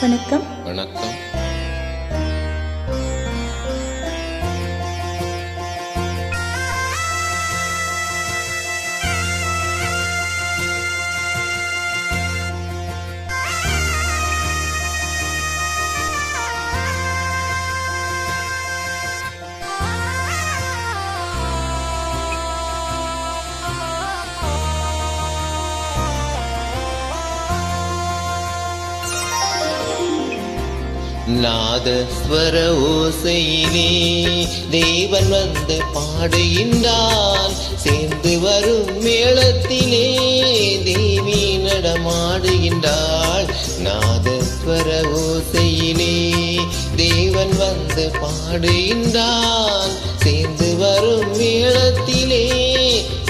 வணக்கம். வணக்கம். நாதஸ்வர ஓசையிலே தேவன் வந்து பாடுகின்றான். சேர்ந்து வரும் மேளத்திலே தேவி நடமாடுகின்றாள். நாதஸ்வர ஓசையிலே தேவன் வந்து பாடுகின்றான். சேர்ந்து வரும் மேளத்திலே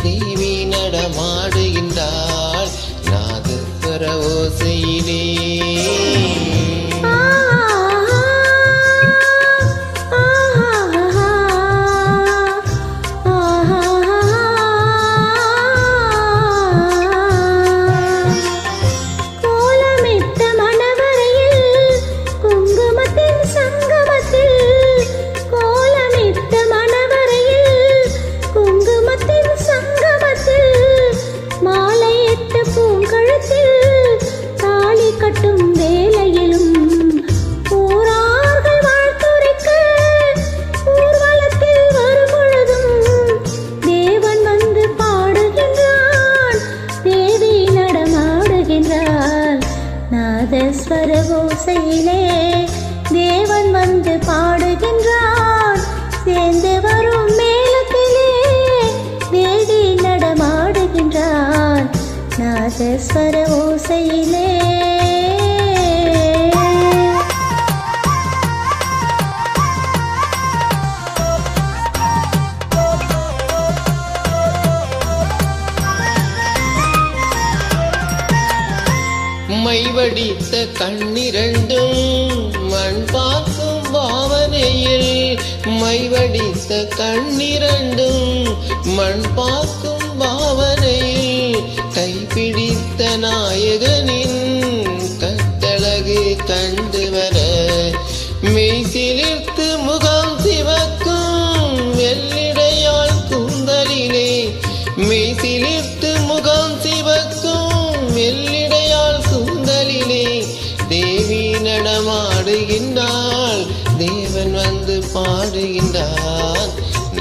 தேவி நடமாடுகின்றாள். நாதஸ்வர ஓசையிலே நாதஸ்வர ஓசையிலே தேவன் வந்து பாடுகின்றான். சேர்ந்து வரும் மேளத்திலே தேவி நடமாடுகின்றான். நாதஸ்வர ஓசையிலே மைவடித்த கண்ணிரண்டும் மண் பார்க்கும் பாவனையில், மைவடித்த கண்ணிரண்டும் மண் பார்க்கும் பாவனையில், கைப்பிடித்த நாயகனின் கட்டழகு கண்டு வர மெய்சிலிர்த்து முகம் சிவக்கும் வெள்ளிடையாள் கூந்தலிலே, மெய்சிலிர்த்து முகம் சிவக்கும் வெள்ளிடையாள் கூந்தலிலே தேவி நடமாடுகின்றாள். தேவன் வந்து பாடுகின்றான்.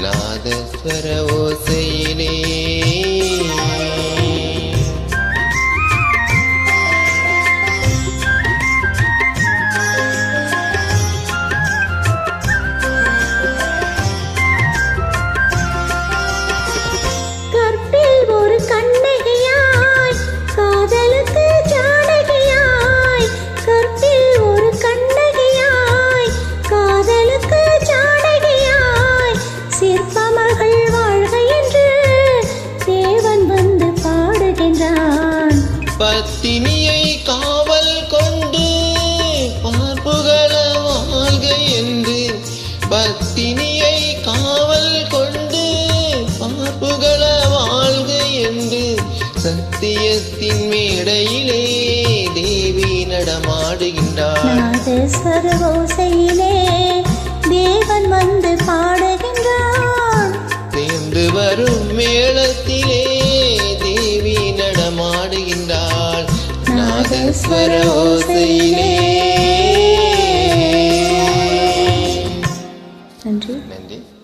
நாதஸ்வர ஓசையிலே பத்தினியை காவல் கொண்டு பார்ப்புகள வாழ்க என்று, பத்தினியை காவல் கொண்டு பார்ப்புகள வாழ்க என்று சத்தியத்தின் மேடையிலே தேவி நடமாடுகின்றாள். நாதஸ்வர ஓசையிலே தேவன் வந்து பாடுகின்றான். சேர்ந்து வரும் மேளத்திலே தேவி நடமாடுகின்றாள். நாதஸ்வர ஓசையிலே. நன்றி. நன்றி.